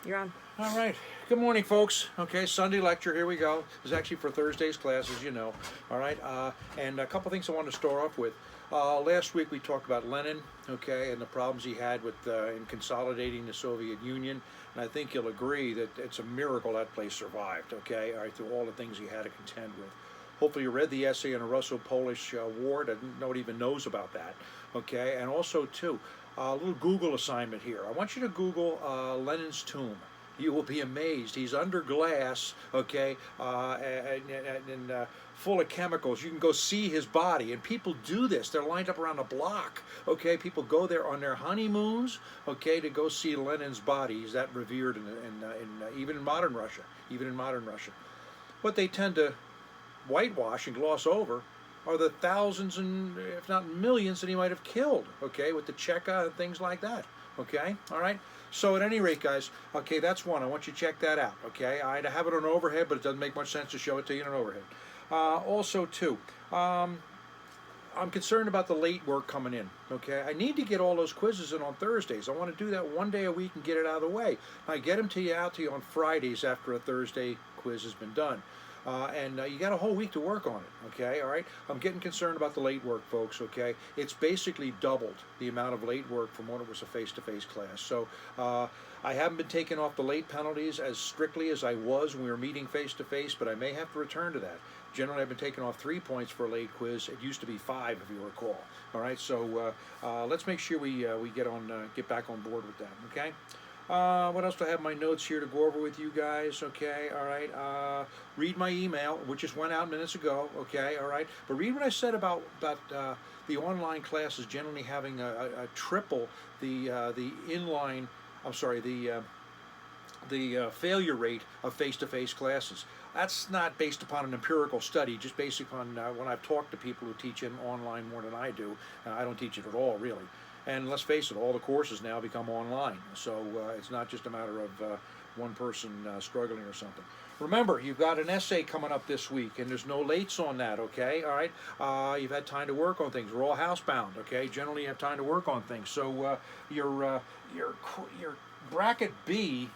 You're on. All right. Good morning, folks. Okay, Sunday lecture. Here we go. This is actually for Thursday's class, as you know. All right. And a couple things I want to start off with. Last week we talked about Lenin, okay, and the problems he had with in consolidating the Soviet Union. And I think you'll agree that it's a miracle that place survived, okay, all right, through all the things he had to contend with. Hopefully you read the essay on the Russo-Polish War. That nobody even knows about that, okay. And also, too, a little Google assignment here. I want you to Google Lenin's tomb. You will be amazed. He's under glass, okay, and full of chemicals. You can go see his body, and people do this. They're lined up around a block, okay. People go there on their honeymoons, okay, to go see Lenin's body. He's that revered even in modern Russia, What they tend to whitewash and gloss over are the thousands and if not millions that he might have killed, okay, with the Cheka and things like that, okay, all right. So at any rate, guys, okay, that's one. I want you to check that out, okay. I have it on overhead, but it doesn't make much sense to show it to you on overhead. Also, too, I'm concerned about the late work coming in, okay. I need to get all those quizzes in on Thursdays. I want to do that one day a week and get it out of the way. I get them out to you on Fridays after a Thursday quiz has been done. And you got a whole week to work on it, okay, all right? I'm getting concerned about the late work, folks, okay? It's basically doubled the amount of late work from when it was a face-to-face class. So I haven't been taking off the late penalties as strictly as I was when we were meeting face-to-face, but I may have to return to that. Generally, I've been taking off 3 points for a late quiz. It used to be 5, if you recall, all right? So let's make sure we get back on board with that, okay? What else do I have in my notes here to go over with you guys? Okay, all right. Read my email, which just went out minutes ago. Okay, all right. But read what I said about the online classes generally having a triple the inline. I'm sorry, the failure rate of face-to-face classes. That's not based upon an empirical study, just based upon when I've talked to people who teach in online more than I do. I don't teach it at all, really. And let's face it, all the courses now become online. So it's not just a matter of one person struggling or something. Remember, you've got an essay coming up this week, and there's no lates on that, okay? All right? You've had time to work on things. We're all housebound, okay? Generally, you have time to work on things. So your bracket B,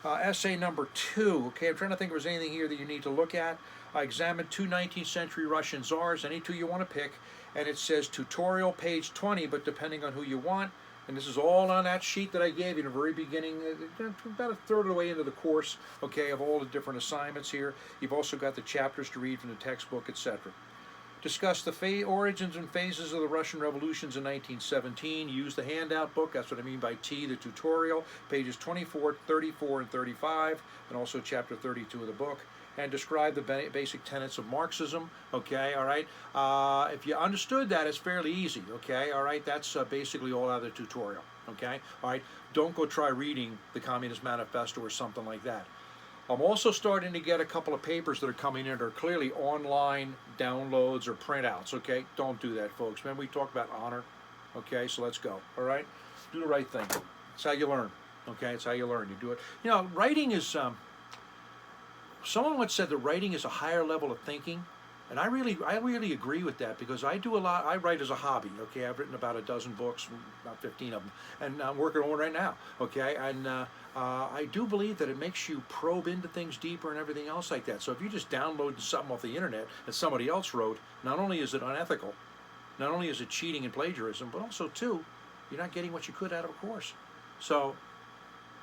essay number 2, okay? I'm trying to think if there's anything here that you need to look at. I examined 2 19th century Russian czars, any 2 you want to pick. And it says tutorial page 20, but depending on who you want, and this is all on that sheet that I gave you in the very beginning, about a third of the way into the course, okay, of all the different assignments here. You've also got the chapters to read from the textbook, etc. Discuss the origins and phases of the Russian revolutions in 1917. Use the handout book, that's what I mean by T, the tutorial, pages 24, 34, and 35, and also chapter 32 of the book. And describe the basic tenets of Marxism, okay, all right? If you understood that, it's fairly easy, okay, all right? That's basically all out of the tutorial, okay, all right? Don't go try reading the Communist Manifesto or something like that. I'm also starting to get a couple of papers that are coming in that are clearly online downloads or printouts, okay? Don't do that, folks. Remember we talked about honor, okay? So let's go, all right? Do the right thing. It's how you learn, okay? It's how you learn. You do it. You know, writing is... Someone once said that writing is a higher level of thinking, and I really agree with that because I do a lot. I write as a hobby. Okay, I've written about a dozen books, about 15 of them, and I'm working on one right now. Okay, and I do believe that it makes you probe into things deeper and everything else like that. So if you just download something off the internet that somebody else wrote, not only is it unethical, not only is it cheating and plagiarism, but also too, you're not getting what you could out of a course. So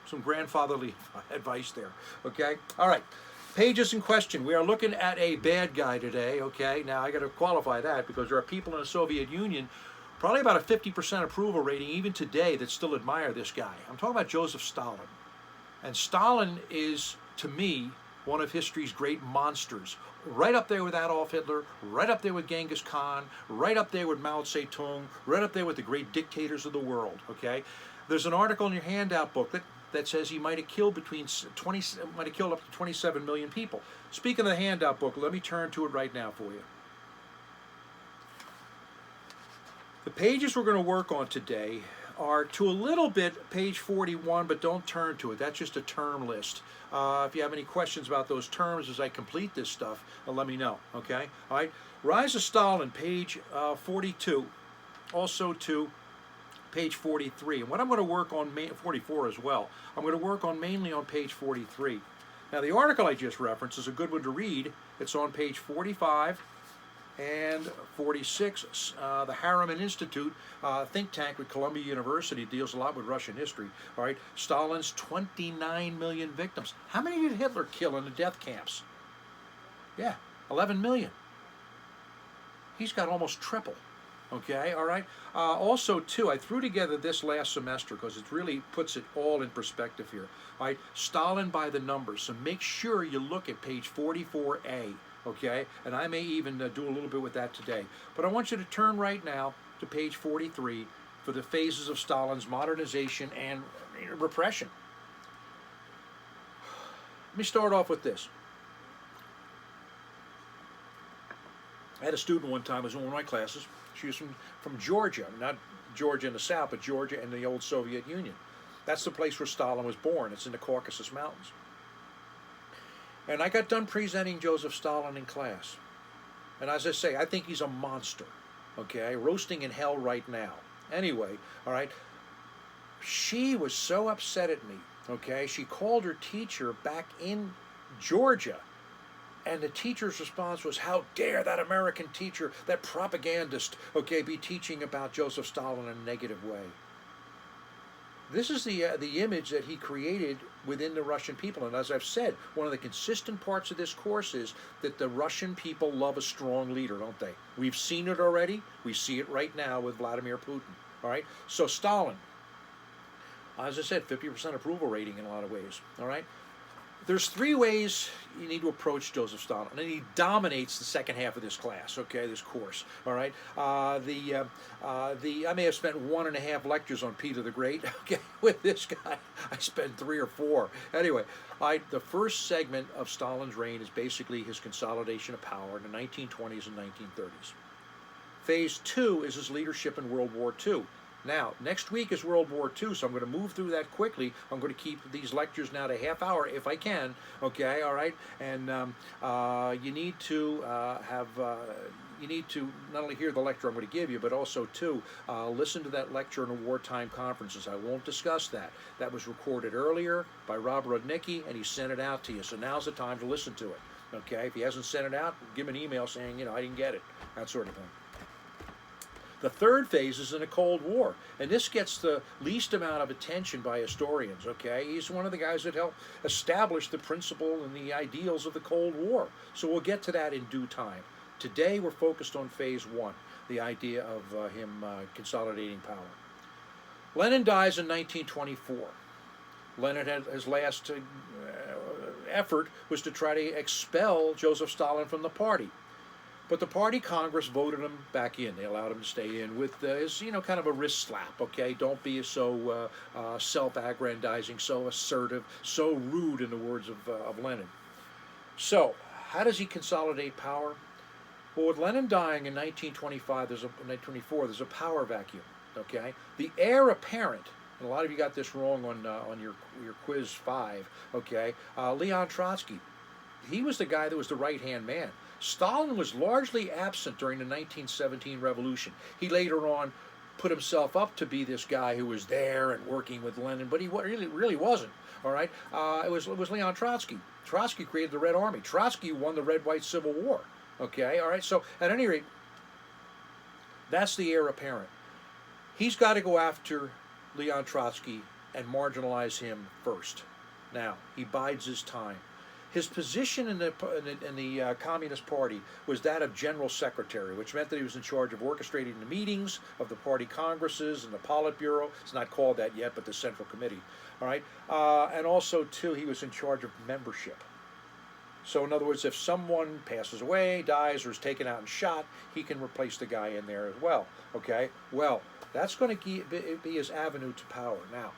some grandfatherly advice there. Okay, all right. Pages in question. We are looking at a bad guy today, okay? Now, I got to qualify that because there are people in the Soviet Union, probably about a 50% approval rating even today, that still admire this guy. I'm talking about Joseph Stalin. And Stalin is, to me, one of history's great monsters. Right up there with Adolf Hitler, right up there with Genghis Khan, right up there with Mao Zedong, right up there with the great dictators of the world, okay? There's an article in your handout book that says he might have killed up to 27 million people. Speaking of the handout book, let me turn to it right now for you. The pages we're going to work on today are to a little bit page 41, but don't turn to it. That's just a term list. If you have any questions about those terms as I complete this stuff, let me know, okay? All right, Rise of Stalin, page 42. Also to page 43. And what I'm going to work on, 44 as well, I'm going to work on mainly on page 43. Now, the article I just referenced is a good one to read. It's on page 45 and 46. The Harriman Institute think tank with Columbia University deals a lot with Russian history. All right, Stalin's 29 million victims. How many did Hitler kill in the death camps? Yeah, 11 million. He's got almost triple. Okay, all right. Also, too, I threw together this last semester because it really puts it all in perspective here. All right, Stalin by the numbers. So make sure you look at page 44A. Okay, and I may even do a little bit with that today. But I want you to turn right now to page 43 for the phases of Stalin's modernization and repression. Let me start off with this. I had a student one time, was in one of my classes. She was from Georgia, not Georgia in the South, but Georgia in the old Soviet Union. That's the place where Stalin was born. It's in the Caucasus Mountains. And I got done presenting Joseph Stalin in class. And as I say, I think he's a monster, okay? Roasting in hell right now. Anyway, all right, she was so upset at me, okay? She called her teacher back in Georgia. And the teacher's response was, how dare that American teacher, that propagandist, okay, be teaching about Joseph Stalin in a negative way. This is the image that he created within the Russian people. And as I've said, one of the consistent parts of this course is that the Russian people love a strong leader, don't they? We've seen it already. We see it right now with Vladimir Putin. All right? So Stalin, as I said, 50% approval rating in a lot of ways. All right? There's three ways you need to approach Joseph Stalin, and he dominates the second half of this class, okay, this course, all right? I may have spent 1.5 lectures on Peter the Great, okay, with this guy. I spent 3 or 4. Anyway, the first segment of Stalin's reign is basically his consolidation of power in the 1920s and 1930s. Phase 2 is his leadership in World War II. Now, next week is World War II, so I'm going to move through that quickly. I'm going to keep these lectures now to half hour if I can, okay, all right? And you need to you need to not only hear the lecture I'm going to give you, but also, too, listen to that lecture in the wartime conferences. I won't discuss that. That was recorded earlier by Rob Rudnicki, and he sent it out to you, so now's the time to listen to it, okay? If he hasn't sent it out, give him an email saying, you know, I didn't get it, that sort of thing. The third phase is in the Cold War, and this gets the least amount of attention by historians, okay? He's one of the guys that helped establish the principle and the ideals of the Cold War. So we'll get to that in due time. Today we're focused on phase 1, the idea of him consolidating power. Lenin dies in 1924. Lenin had his last effort was to try to expel Joseph Stalin from the party. But the party Congress voted him back in. They allowed him to stay in with his, you know, kind of a wrist slap, okay? Don't be so self-aggrandizing, so assertive, so rude, in the words of Lenin. So, how does he consolidate power? Well, with Lenin dying in 1924, there's a power vacuum, okay? The heir apparent, and a lot of you got this wrong on your quiz 5, okay? Leon Trotsky. He was the guy that was the right-hand man. Stalin was largely absent during the 1917 revolution. He later on put himself up to be this guy who was there and working with Lenin, but he really wasn't. All right, it was Leon Trotsky. Trotsky created the Red Army. Trotsky won the Red-White Civil War. Okay, all right. So at any rate, that's the heir apparent. He's got to go after Leon Trotsky and marginalize him first. Now he bides his time. His position in the Communist Party was that of General Secretary, which meant that he was in charge of orchestrating the meetings of the party congresses and the Politburo. It's not called that yet, but the Central Committee. All right, and also too, he was in charge of membership. So in other words, if someone passes away, dies, or is taken out and shot, he can replace the guy in there as well. Okay, well, that's going to be his avenue to power. Now,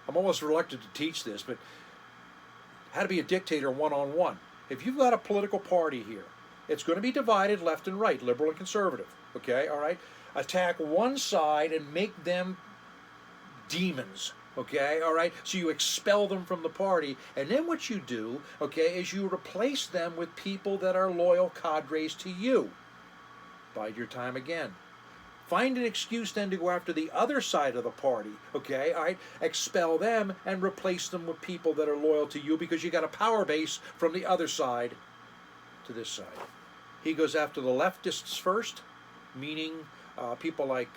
I'm almost reluctant to teach this, but how to be a dictator one-on-one. If you've got a political party here, it's going to be divided left and right, liberal and conservative, okay, all right? Attack one side and make them demons, okay, all right? So you expel them from the party, and then what you do, okay, is you replace them with people that are loyal cadres to you. Bide your time again. Find an excuse then to go after the other side of the party, okay, all right? Expel them and replace them with people that are loyal to you because you got a power base from the other side to this side. He goes after the leftists first, meaning people like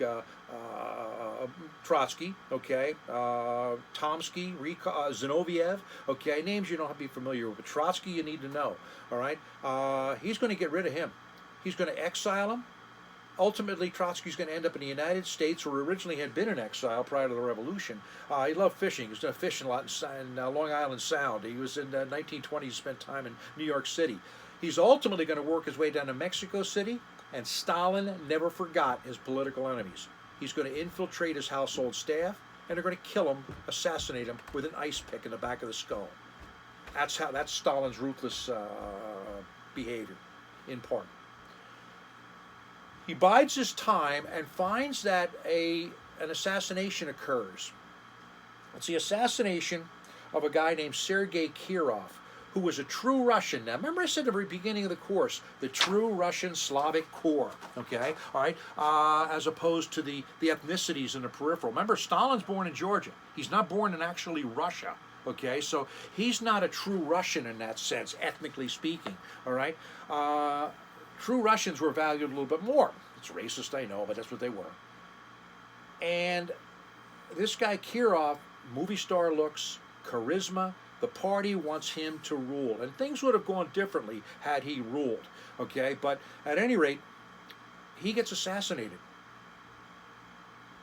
Trotsky, okay, Tomsky, Zinoviev, okay, names you don't have to be familiar with, but Trotsky you need to know, all right? He's going to get rid of him. He's going to exile him. Ultimately, Trotsky's going to end up in the United States, where he originally had been in exile prior to the revolution. He loved fishing. He was doing fishing a lot in Long Island Sound. He was in the 1920s, spent time in New York City. He's ultimately going to work his way down to Mexico City, and Stalin never forgot his political enemies. He's going to infiltrate his household staff, and they're going to kill him, assassinate him with an ice pick in the back of the skull. That's Stalin's ruthless behavior, in part. He bides his time and finds that an assassination occurs. It's the assassination of a guy named Sergei Kirov, who was a true Russian. Now, remember I said at the very beginning of the course, the true Russian Slavic core, okay, all right, as opposed to the ethnicities in the peripheral. Remember, Stalin's born in Georgia. He's not born in actually Russia, okay, so he's not a true Russian in that sense, ethnically speaking, all right. True Russians were valued a little bit more. It's racist, I know, but that's what they were. And this guy Kirov, movie star looks, charisma, the party wants him to rule. And things would have gone differently had he ruled, okay? But at any rate, he gets assassinated.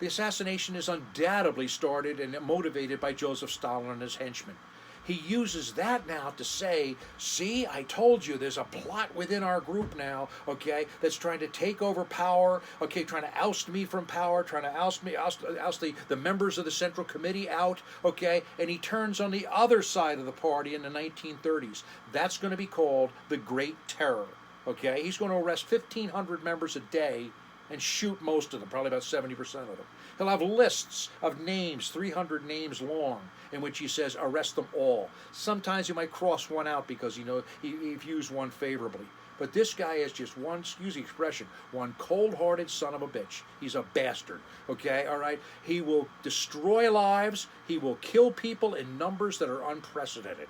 The assassination is undoubtedly started and motivated by Joseph Stalin and his henchmen. He uses that now to say, see, I told you there's a plot within our group now, okay, that's trying to take over power, okay, trying to oust me from power, trying to oust the members of the Central Committee out, okay, and he turns on the other side of the party in the 1930s. That's going to be called the Great Terror, okay? He's going to arrest 1,500 members a day and shoot most of them, probably about 70% of them. He'll have lists of names, 300 names long, in which he says, arrest them all. Sometimes he might cross one out because he views one favorably. But this guy is just one, excuse the expression, one cold-hearted son of a bitch. He's a bastard, okay, all right? He will destroy lives. He will kill people in numbers that are unprecedented.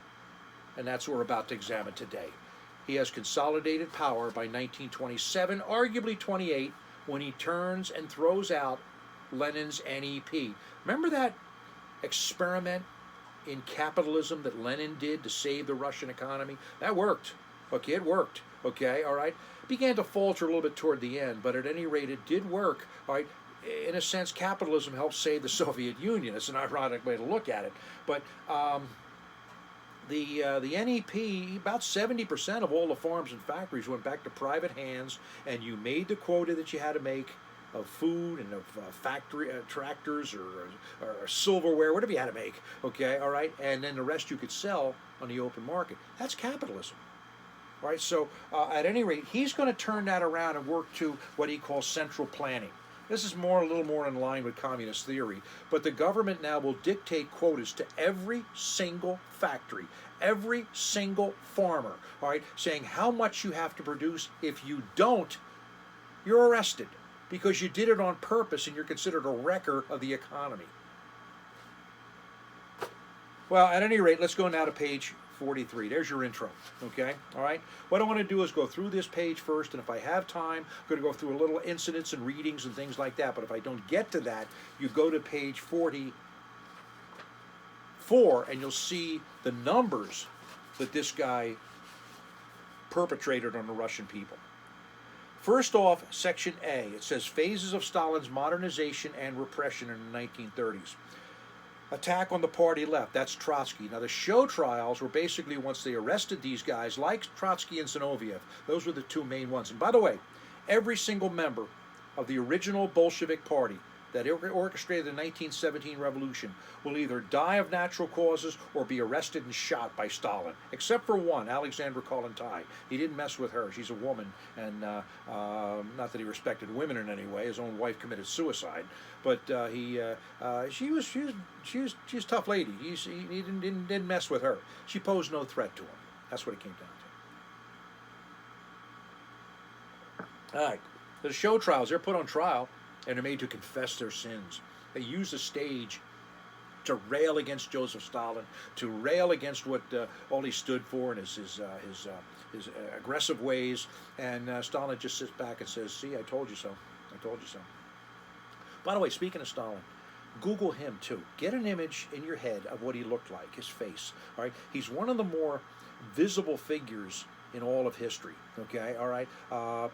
And that's what we're about to examine today. He has consolidated power by 1927, arguably 28, when he turns and throws out Lenin's NEP. Remember that experiment in capitalism that Lenin did to save the Russian economy? That worked. Okay, it worked. Okay, all right. Began to falter a little bit toward the end, but at any rate, it did work. All right. In a sense, capitalism helped save the Soviet Union. It's an ironic way to look at it. But the NEP, about 70% of all the farms and factories went back to private hands, and you made the quota that you had to make of food and of factory tractors or silverware, whatever you had to make, okay, all right, and then the rest you could sell on the open market. That's capitalism, all right? So at any rate, he's going to turn that around and work to what he calls central planning. This is a little more in line with communist theory, but the government now will dictate quotas to every single factory, every single farmer, all right, saying how much you have to produce. If you don't, you're arrested, because you did it on purpose and you're considered a wrecker of the economy. Well, at any rate, let's go now to page 43. There's your intro, okay? All right? What I want to do is go through this page first, and if I have time, I'm going to go through a little incidents and readings and things like that. But if I don't get to that, you go to page 44, and you'll see the numbers that this guy perpetrated on the Russian people. First off, Section A, it says phases of Stalin's modernization and repression in the 1930s. Attack on the party left, that's Trotsky. Now the show trials were basically once they arrested these guys, like Trotsky and Zinoviev. Those were the two main ones. And by the way, every single member of the original Bolshevik party that orchestrated the 1917 revolution will either die of natural causes or be arrested and shot by Stalin, except for one, Alexandra Kollontai. He didn't mess with her. She's a woman, and not that he respected women in any way. His own wife committed suicide, but she was a tough lady. He didn't mess with her. She posed no threat to him. That's what it came down to. All right, the show trials, they're put on trial. and are made to confess their sins. They use the stage to rail against Joseph Stalin, to rail against what all he stood for and his aggressive ways. And Stalin just sits back and says, "See, I told you so. I told you so." By the way, speaking of Stalin, Google him too. Get an image in your head of what he looked like, his face. All right, he's one of the more visible figures in all of history. Okay, all right.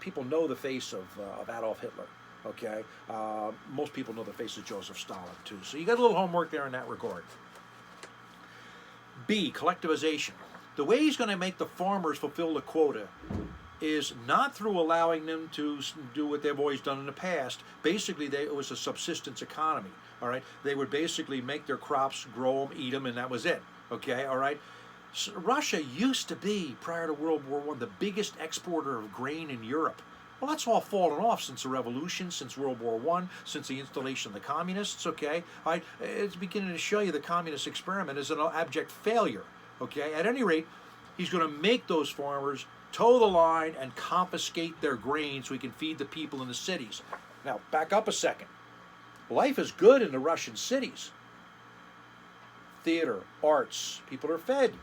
People know the face of Adolf Hitler. Okay, most people know the face of Joseph Stalin too. So you got a little homework there in that regard. B, collectivization. The way he's going to make the farmers fulfill the quota is not through allowing them to do what they've always done in the past. Basically, it was a subsistence economy. All right, they would basically make their crops, grow them, eat them, and that was it. Okay, all right. So Russia used to be, prior to World War I, the biggest exporter of grain in Europe. Well, that's all fallen off since the revolution, since World War I, since the installation of the communists. Okay, all right. It's beginning to show you the communist experiment is an abject failure. Okay, at any rate, he's going to make those farmers toe the line and confiscate their grain so he can feed the people in the cities. Now, back up a second. Life is good in the Russian cities. Theater, arts, people are fed.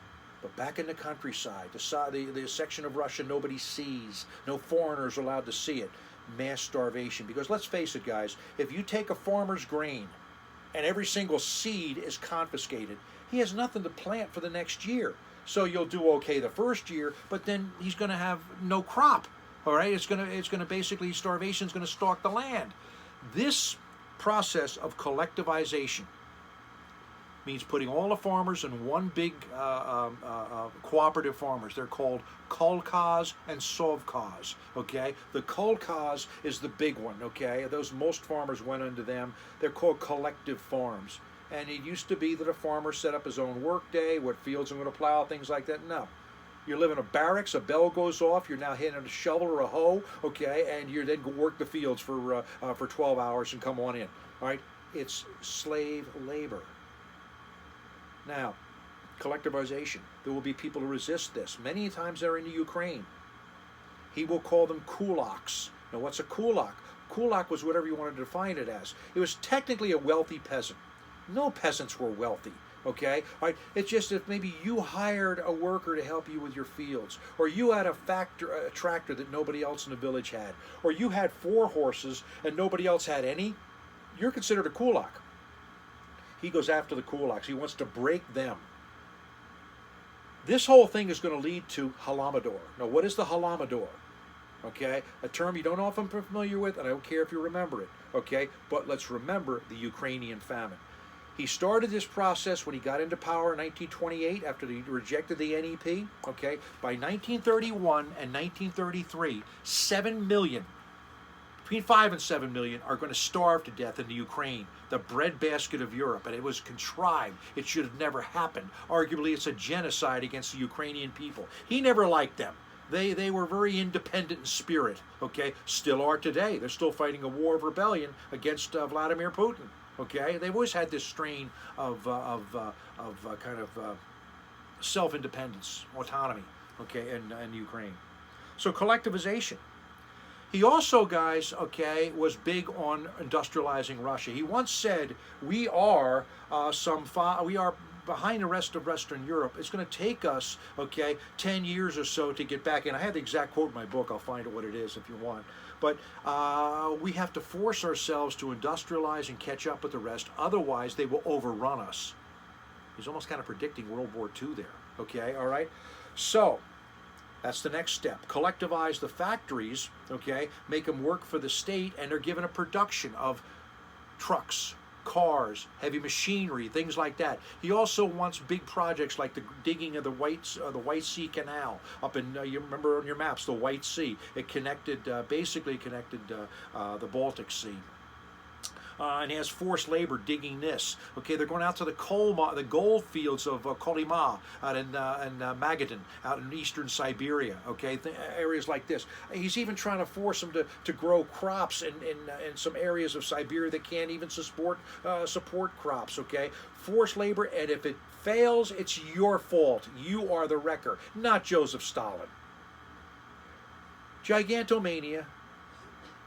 But back in the countryside, the section of Russia nobody sees, no foreigners are allowed to see it, mass starvation. Because let's face it, guys, if you take a farmer's grain and every single seed is confiscated, he has nothing to plant for the next year. So you'll do okay the first year, but then he's going to have no crop. All right, it's going to basically, starvation is going to stalk the land. This process of collectivization means putting all the farmers in one big cooperative farmers. They're called kolkhoz and sovkhoz. Okay, the kolkhoz is the big one. Okay, those most farmers went into them. They're called collective farms. And it used to be that a farmer set up his own work day, what fields I'm going to plow, things like that. No. You live in a barracks, a bell goes off, you're now hitting a shovel or a hoe, okay, and you then go work the fields for 12 hours and come on in. All right? It's slave labor. Now, collectivization. There will be people who resist this. Many times they're in the Ukraine. He will call them kulaks. Now, what's a kulak? Kulak was whatever you wanted to define it as. It was technically a wealthy peasant. No peasants were wealthy, okay? All right, it's just if maybe you hired a worker to help you with your fields, or you had a tractor that nobody else in the village had, or you had 4 horses and nobody else had any, you're considered a kulak. He goes after the kulaks. He wants to break them. This whole thing is going to lead to holodomor. Now, what is the holodomor? Okay, a term you don't often be familiar with, and I don't care if you remember it, okay? But let's remember the Ukrainian famine. He started this process when he got into power in 1928 after he rejected the NEP. Okay, by 1931 and 1933, 7 million, between 5 and 7 million, are going to starve to death in the Ukraine, the breadbasket of Europe. And it was contrived. It should have never happened. Arguably, it's a genocide against the Ukrainian people. He never liked them. They were very independent in spirit. Okay, still are today. They're still fighting a war of rebellion against Vladimir Putin. Okay, they've always had this strain of kind of self-independence, autonomy. Okay, in Ukraine. So collectivization. He also, guys, okay, was big on industrializing Russia. He once said, "We are behind the rest of Western Europe. It's going to take us, okay, 10 years or so to get back in." I have the exact quote in my book. I'll find out what it is if you want. But we have to force ourselves to industrialize and catch up with the rest. Otherwise, they will overrun us. He's almost kind of predicting World War II there. Okay, all right? So, that's the next step. Collectivize the factories, okay? Make them work for the state, and they're given a production of trucks, cars, heavy machinery, things like that. He also wants big projects like the digging of the White Sea Canal up in, you remember on your maps, the White Sea. It basically connected the Baltic Sea. And he has forced labor digging this. Okay, they're going out to the gold fields of Kolyma out in Magadan, out in eastern Siberia. Okay, areas like this. He's even trying to force them to grow crops in some areas of Siberia that can't even support crops. Okay, forced labor, and if it fails, it's your fault. You are the wrecker, not Joseph Stalin. Gigantomania.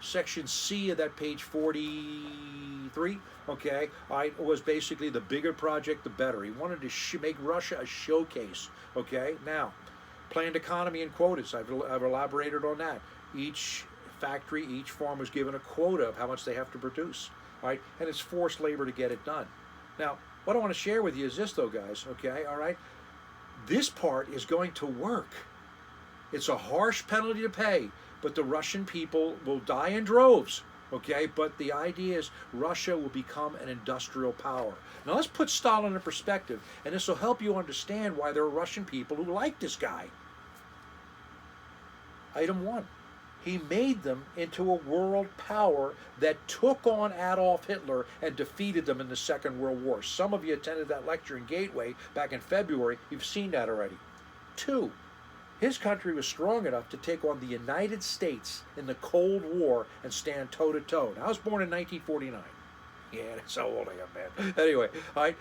section C of that page 43, okay, all right, was basically the bigger project, the better. He wanted to make Russia a showcase, okay. Now, planned economy and quotas, I've elaborated on that. Each factory, each farm was given a quota of how much they have to produce, all right, and it's forced labor to get it done. Now, what I want to share with you is this, though, guys, okay, all right, this part is going to work. It's a harsh penalty to pay, but the Russian people will die in droves, okay? But the idea is Russia will become an industrial power. Now let's put Stalin in perspective, and this will help you understand why there are Russian people who like this guy. Item 1, he made them into a world power that took on Adolf Hitler and defeated them in the Second World War. Some of you attended that lecture in Gateway back in February. You've seen that already. 2, his country was strong enough to take on the United States in the Cold War and stand toe-to-toe. Now, I was born in 1949. Yeah, that's how old I am, man. Anyway, all right,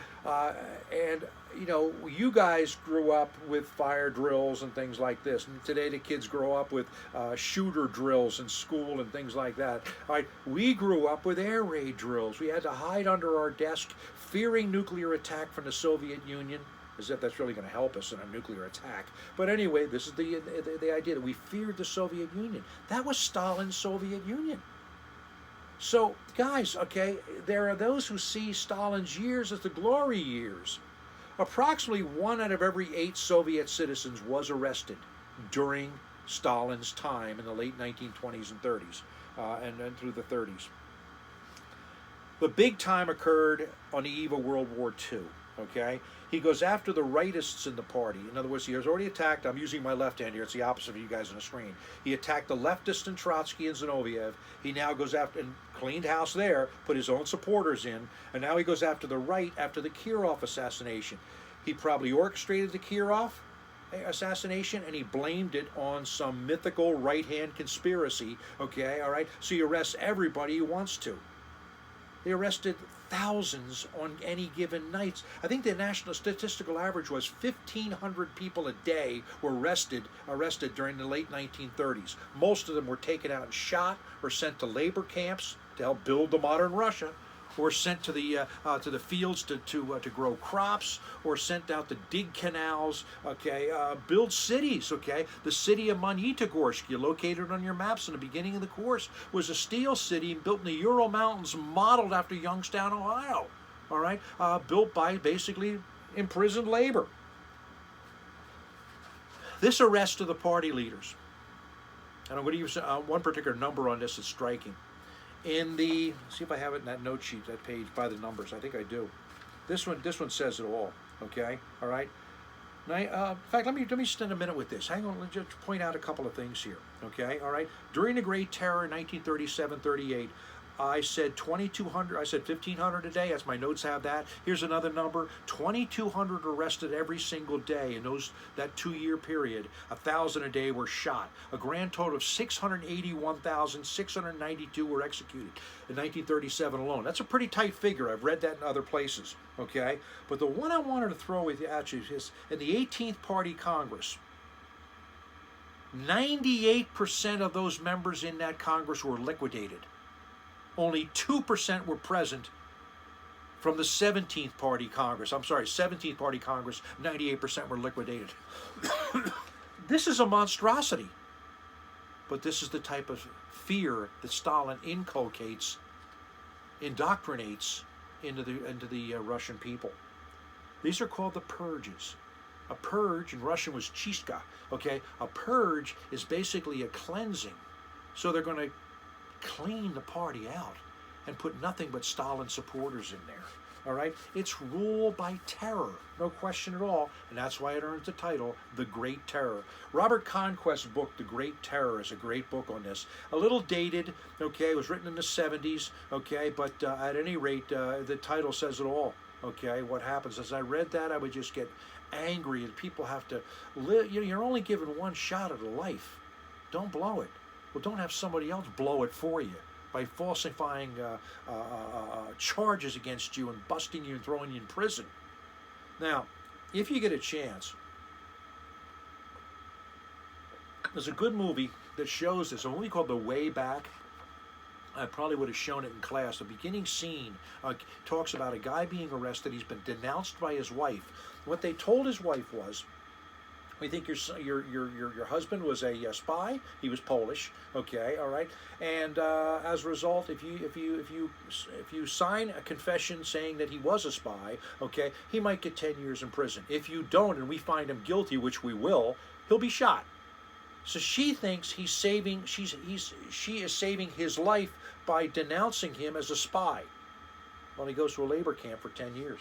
and, you know, you guys grew up with fire drills and things like this. And today the kids grow up with shooter drills in school and things like that. All right, we grew up with air raid drills. We had to hide under our desk, fearing nuclear attack from the Soviet Union, as if that's really going to help us in a nuclear attack. But anyway, this is the idea that we feared the Soviet Union. That was Stalin's Soviet Union. So, guys, okay, there are those who see Stalin's years as the glory years. Approximately 1 out of every 8 Soviet citizens was arrested during Stalin's time in the late 1920s and 30s, and through the 30s. The big time occurred on the eve of World War II. Okay, he goes after the rightists in the party. In other words, he has already attacked, I'm using my left hand here, it's the opposite of you guys on the screen. He attacked the leftists in Trotsky and Zinoviev. He now goes after, and cleaned house there, put his own supporters in, and now he goes after the right after the Kirov assassination. He probably orchestrated the Kirov assassination, and he blamed it on some mythical right-hand conspiracy, okay, all right? So he arrests everybody he wants to. They arrested thousands on any given night. I think the national statistical average was 1,500 people a day were arrested during the late 1930s. Most of them were taken out and shot or sent to labor camps to help build the modern Russia, or sent to the fields to grow crops, or sent out to dig canals, okay, build cities, okay. The city of Magnitogorsk, you located on your maps in the beginning of the course, was a steel city built in the Ural Mountains, modeled after Youngstown, Ohio, all right, built by basically imprisoned labor. This arrest of the party leaders, and I'm going to use one particular number on this, is striking. In the, see if I have it in that note sheet, that page, by the numbers. I think I do. This one says it all. Okay, all right. Now, in fact, let me spend a minute with this. Hang on, let me just point out a couple of things here. Okay, all right. During the Great Terror, 1937-38, I said 2,200. I said 1,500 a day. That's my notes have that. Here's another number: 2,200 arrested every single day in that 2-year period. 1,000 a day were shot. A grand total of 681,692 were executed in 1937 alone. That's a pretty tight figure. I've read that in other places. Okay, but the one I wanted to throw with you actually is in the 18th Party Congress. 98% of those members in that Congress were liquidated. Only 2% were present from the 17th Party Congress. I'm sorry, 17th Party Congress, 98% were liquidated. This is a monstrosity. But this is the type of fear that Stalin inculcates, indoctrinates into the Russian people. These are called the purges. A purge in Russian was chistka. Okay, a purge is basically a cleansing. So they're going to clean the party out and put nothing but Stalin supporters in there. All right, it's rule by terror, no question at all, and that's why it earns the title The Great Terror. Robert Conquest's book The Great Terror is a great book on this. A little dated, okay, it was written in the 70s, okay, but at any rate, the title says it all. Okay, what happens? As I read that, I would just get angry, and people have to live. You're only given one shot at a life. Don't blow it. Well, don't have somebody else blow it for you by falsifying charges against you and busting you and throwing you in prison. Now, if you get a chance, there's a good movie that shows this, a movie called The Way Back. I probably would have shown it in class. The beginning scene talks about a guy being arrested. He's been denounced by his wife. What they told his wife was, "We think your husband was a spy. He was Polish, okay, all right. And as a result, if you sign a confession saying that he was a spy, okay, he might get 10 years in prison. If you don't, and we find him guilty, which we will, he'll be shot." So she thinks she is saving his life by denouncing him as a spy. Well, he goes to a labor camp for 10 years.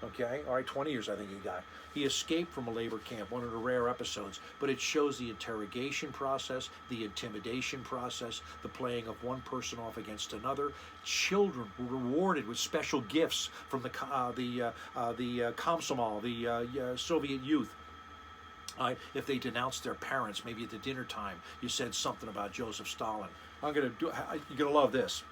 Okay, all right, 20 years I think he got. He escaped from a labor camp, one of the rare episodes, but it shows the interrogation process, the intimidation process, the playing of one person off against another. Children were rewarded with special gifts from the Komsomol, the Soviet youth. If they denounced their parents, maybe at the dinner time, you said something about Joseph Stalin. You're gonna love this.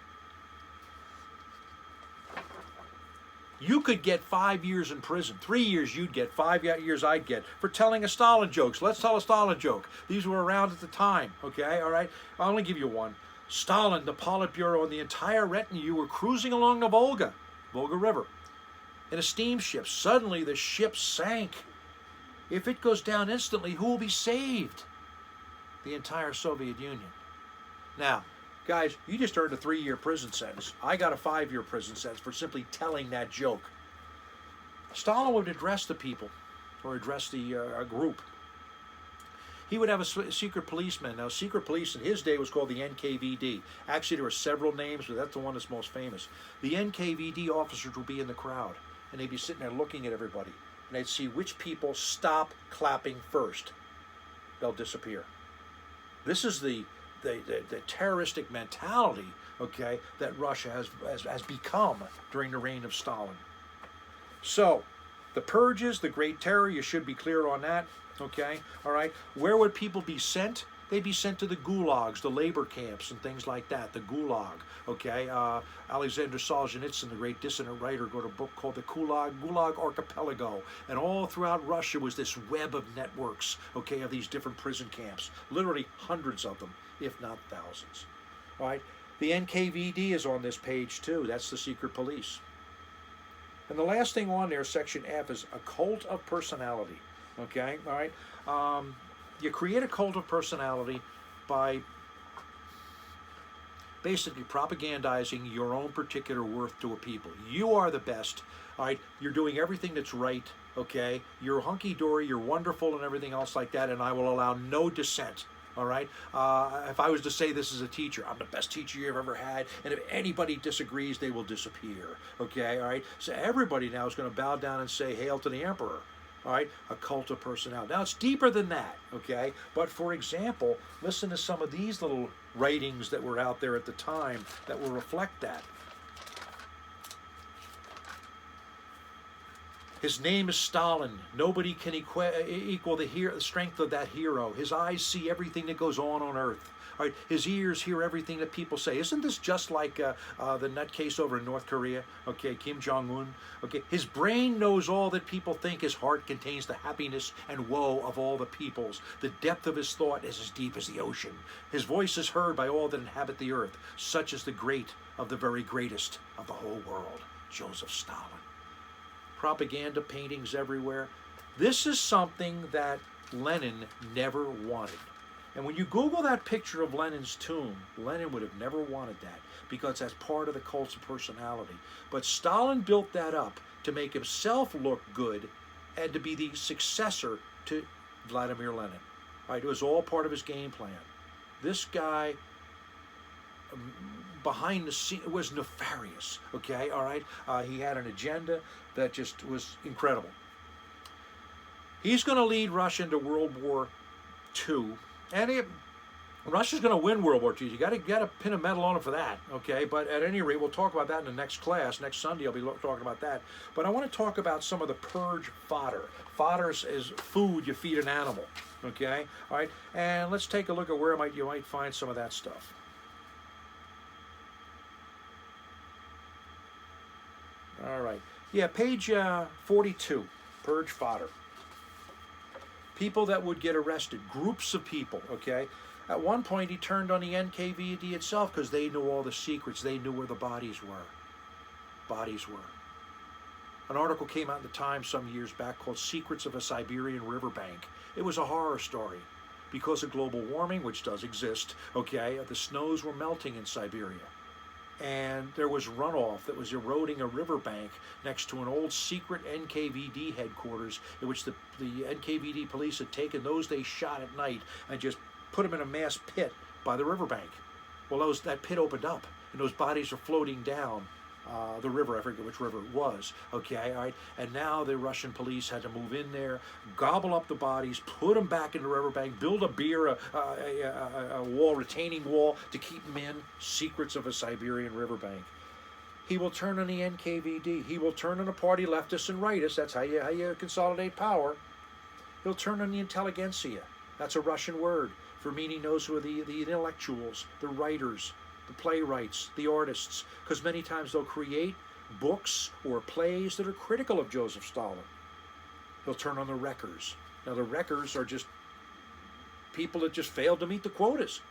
You could get 5 years in prison. 3 years you'd get, 5 years I'd get, for telling a Stalin joke. So let's tell a Stalin joke. These were around at the time, okay, all right? I'll only give you one. Stalin, the Politburo, and the entire retinue were cruising along the Volga River, in a steamship. Suddenly the ship sank. If it goes down instantly, who will be saved? The entire Soviet Union. Now, guys, you just earned a 3-year prison sentence. I got a 5-year prison sentence for simply telling that joke. Stalin would address the people, or address the group. He would have a secret policeman. Now, secret police in his day was called the NKVD. Actually, there were several names, but that's the one that's most famous. The NKVD officers would be in the crowd, and they'd be sitting there looking at everybody. And they'd see which people stop clapping first. They'll disappear. This is the terroristic mentality, okay, that Russia has become during the reign of Stalin. So, the purges, the Great Terror, you should be clear on that, okay, all right. Where would people be sent? They'd be sent to the gulags, the labor camps, and things like that, the gulag, okay. Alexander Solzhenitsyn, the great dissident writer, wrote a book called the Gulag Archipelago, and all throughout Russia was this web of networks, okay, of these different prison camps, literally hundreds of them, if not thousands, all right. The NKVD is on this page too. That's the secret police. And the last thing on there, section F, is a cult of personality, okay, all right. You create a cult of personality by basically propagandizing your own particular worth to a people. You are the best, all right? You're doing everything that's right, okay? You're hunky-dory, you're wonderful and everything else like that, and I will allow no dissent, all right? If I was to say this as a teacher, I'm the best teacher you've ever had, and if anybody disagrees, they will disappear, okay, all right? So everybody now is going to bow down and say, "Hail to the Emperor." All right, a cult of personality. Now, it's deeper than that, okay? But for example, listen to some of these little writings that were out there at the time that will reflect that. His name is Stalin. Nobody can equal the strength of that hero. His eyes see everything that goes on Earth. All right, his ears hear everything that people say. Isn't this just like the nutcase over in North Korea? Okay, Kim Jong-un. Okay, his brain knows all that people think. His heart contains the happiness and woe of all the peoples. The depth of his thought is as deep as the ocean. His voice is heard by all that inhabit the earth. Such is the great of the very greatest of the whole world, Joseph Stalin. Propaganda paintings everywhere. This is something that Lenin never wanted. And when you Google that picture of Lenin's tomb, Lenin would have never wanted that because that's part of the cult of personality. But Stalin built that up to make himself look good and to be the successor to Vladimir Lenin. Right? It was all part of his game plan. This guy, behind the scenes, was nefarious, okay, all right? He had an agenda that just was incredible. He's going to lead Russia into World War II. And Russia's going to win World War II. You got to pin a medal on it for that, okay? But at any rate, we'll talk about that in the next class. Next Sunday, I'll be talking about that. But I want to talk about some of the purge fodder. Fodder is food you feed an animal, okay? All right, and let's take a look at where you might find some of that stuff. All right, yeah, page 42, purge fodder. People that would get arrested, groups of people, okay? At one point, he turned on the NKVD itself because they knew all the secrets. They knew where the bodies were. Bodies were. An article came out in the Times some years back called Secrets of a Siberian Riverbank. It was a horror story. Because of global warming, which does exist, okay, the snows were melting in Siberia. And there was runoff that was eroding a riverbank next to an old secret NKVD headquarters in which the NKVD police had taken those they shot at night and just put them in a mass pit by the riverbank. Well, that pit opened up, and those bodies are floating down the river. I forget which river it was. Okay, all right. And now the Russian police had to move in there, gobble up the bodies, put them back in the riverbank, build a wall, retaining wall to keep them in. Secrets of a Siberian riverbank. He will turn on the NKVD. He will turn on the party leftists and rightists. That's how you consolidate power. He'll turn on the intelligentsia. That's a Russian word for meaning those who are the intellectuals, the writers, the playwrights, the artists, because many times they'll create books or plays that are critical of Joseph Stalin. He'll turn on the wreckers. Now the wreckers are just people that just failed to meet the quotas.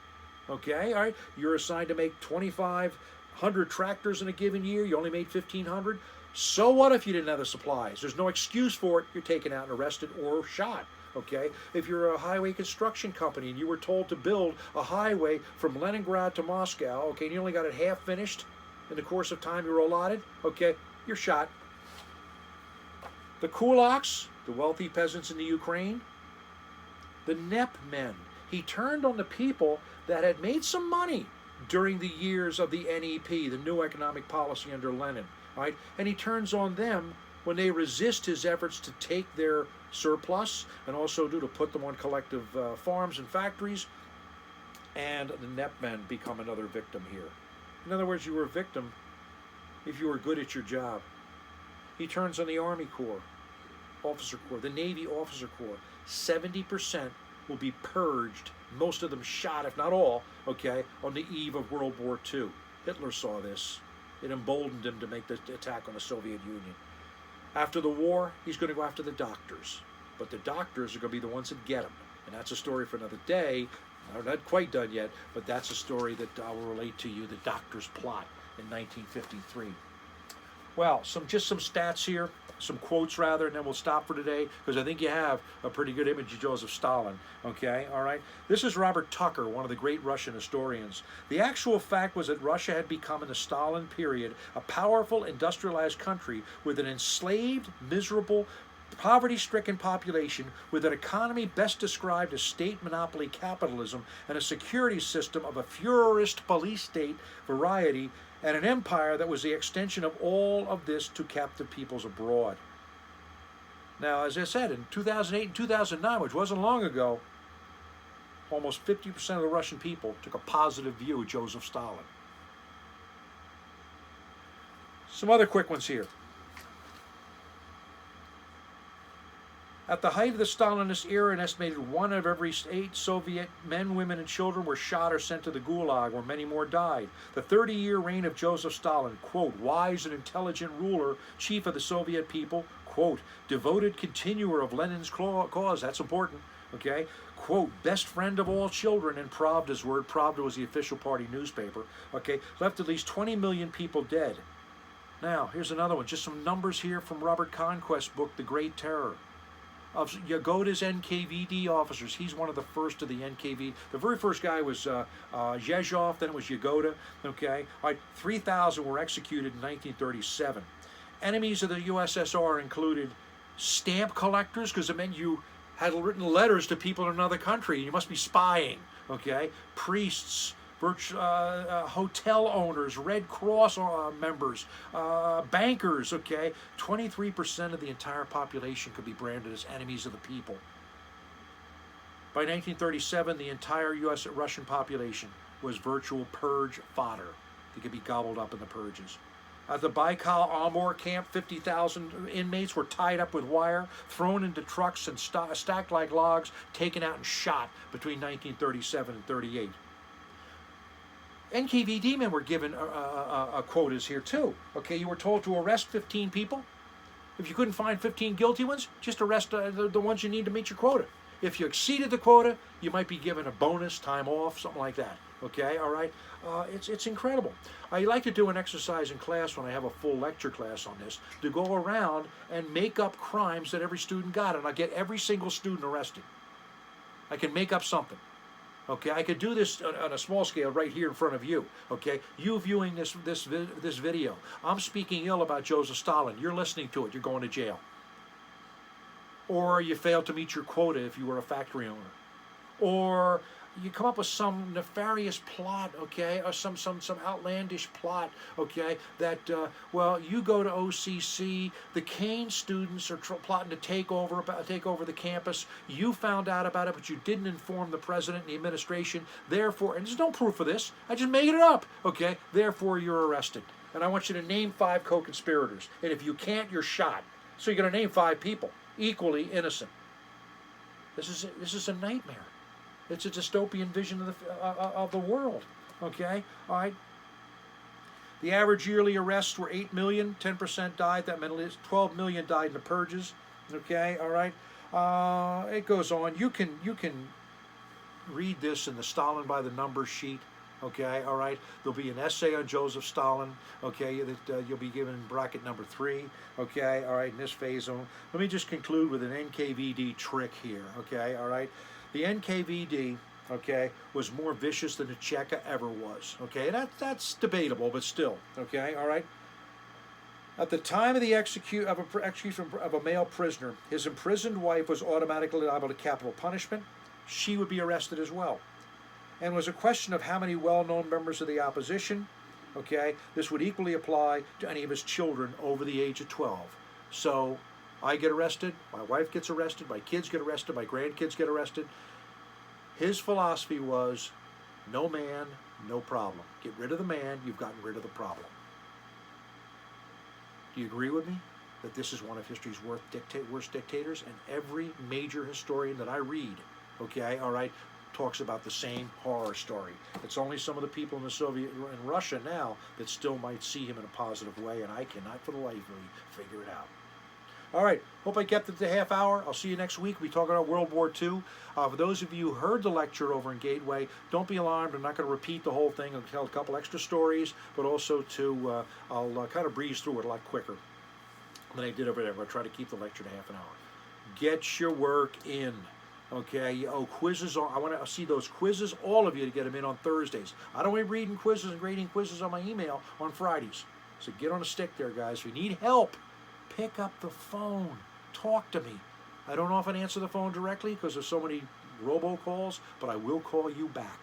Okay, all right, you're assigned to make 2,500 tractors in a given year, you only made 1,500. So what if you didn't have the supplies? There's no excuse for it. You're taken out and arrested or shot. Okay, if you're a highway construction company and you were told to build a highway from Leningrad to Moscow, okay, and you only got it half finished in the course of time you were allotted, okay, you're shot. The kulaks, the wealthy peasants in the Ukraine, the NEP men, he turned on the people that had made some money during the years of the NEP, the new economic policy under Lenin, right? And he turns on them when they resist his efforts to take their surplus and also to put them on collective farms and factories, and the NEP men become another victim here. In other words, you were a victim if you were good at your job. He turns on the Army Corps, Officer Corps, the Navy Officer Corps. 70% will be purged, most of them shot, if not all, okay, on the eve of World War II. Hitler saw this. It emboldened him to make the attack on the Soviet Union. After the war, he's going to go after the doctors. But the doctors are going to be the ones that get him. And that's a story for another day. I'm not quite done yet, but that's a story that I will relate to you, the doctor's plot in 1953. Well, just some stats here, some quotes rather, and then we'll stop for today, because I think you have a pretty good image of Joseph Stalin. Okay, all right? This is Robert Tucker, one of the great Russian historians. The actual fact was that Russia had become, in the Stalin period, a powerful, industrialized country with an enslaved, miserable, poverty-stricken population with an economy best described as state monopoly capitalism and a security system of a Führerist police state variety, and an empire that was the extension of all of this to captive peoples abroad. Now, as I said, in 2008 and 2009, which wasn't long ago, almost 50% of the Russian people took a positive view of Joseph Stalin. Some other quick ones here. At the height of the Stalinist era, an estimated 1 of every 8 Soviet men, women, and children were shot or sent to the Gulag, where many more died. The 30-year reign of Joseph Stalin, quote, wise and intelligent ruler, chief of the Soviet people, quote, devoted continuer of Lenin's cause, that's important, okay, quote, best friend of all children, and Pravda's word, Pravda was the official party newspaper, okay, left at least 20 million people dead. Now, here's another one, just some numbers here from Robert Conquest's book, The Great Terror. Of Yagoda's NKVD officers. He's one of the first of the NKVD. The very first guy was Zhezhov, then it was Yagoda. Okay, all right, 3,000 were executed in 1937. Enemies of the USSR included stamp collectors, because it meant you had written letters to people in another country. You must be spying. Okay, priests, hotel owners, Red Cross members, bankers, okay? 23% of the entire population could be branded as enemies of the people. By 1937, the entire Russian population was virtual purge fodder. They could be gobbled up in the purges. At the Baikal Amur camp, 50,000 inmates were tied up with wire, thrown into trucks and stacked like logs, taken out and shot between 1937 and 38. NKVD men were given quotas here too. Okay, you were told to arrest 15 people. If you couldn't find 15 guilty ones, just arrest the ones you need to meet your quota. If you exceeded the quota, you might be given a bonus, time off, something like that. Okay, all right? It's incredible. I like to do an exercise in class when I have a full lecture class on this, to go around and make up crimes that every student got, and I get every single student arrested. I can make up something. Okay, I could do this on a small scale right here in front of you. Okay, you viewing this video. I'm speaking ill about Joseph Stalin. You're listening to it. You're going to jail. Or you failed to meet your quota if you were a factory owner. Or you come up with some nefarious plot, okay, or some outlandish plot, okay, that, well, you go to OCC, the Kane students are plotting to take over the campus, you found out about it, but you didn't inform the president and the administration, therefore, and there's no proof of this, I just made it up, okay, therefore you're arrested. And I want you to name 5 co-conspirators, and if you can't, you're shot. So you're going to name 5 people, equally innocent. This is a nightmare. It's a dystopian vision of the world, okay? All right. The average yearly arrests were 8 million, 10% died. That meant at least 12 million died in the purges, okay? All right. It goes on. You can read this in the Stalin by the numbers sheet, okay? All right. There'll be an essay on Joseph Stalin, okay, that you'll be given in bracket number 3, okay? All right, in this phase zone. Let me just conclude with an NKVD trick here, okay? All right. The NKVD, okay, was more vicious than the Cheka ever was, okay? That's debatable, but still, okay, all right? At the time of the execution of a male prisoner, his imprisoned wife was automatically liable to capital punishment. She would be arrested as well. And it was a question of how many well-known members of the opposition, okay? This would equally apply to any of his children over the age of 12. So I get arrested, my wife gets arrested, my kids get arrested, my grandkids get arrested. His philosophy was, no man, no problem. Get rid of the man, you've gotten rid of the problem. Do you agree with me that this is one of history's worst dictators? And every major historian that I read, okay, all right, talks about the same horror story. It's only some of the people in in Russia now that still might see him in a positive way, and I cannot for the life of me figure it out. All right, hope I kept it to half hour. I'll see you next week. We talk about World War II. For those of you who heard the lecture over in Gateway, don't be alarmed. I'm not going to repeat the whole thing. I'll tell a couple extra stories, but also I'll kind of breeze through it a lot quicker than I did over there. I'll try to keep the lecture to half an hour. Get your work in. Okay, quizzes. I want to see those quizzes, all of you, to get them in on Thursdays. I don't be reading quizzes and grading quizzes on my email on Fridays. So get on a stick there, guys. If you need help, pick up the phone. Talk to me. I don't often answer the phone directly because there's so many robocalls, but I will call you back.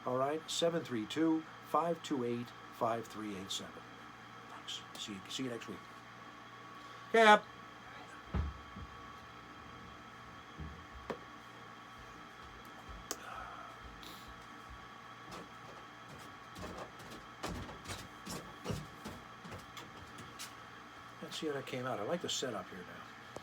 All right? 732-528-5387. Thanks. See you next week. Cap. Let's see how that came out. I like the setup here now.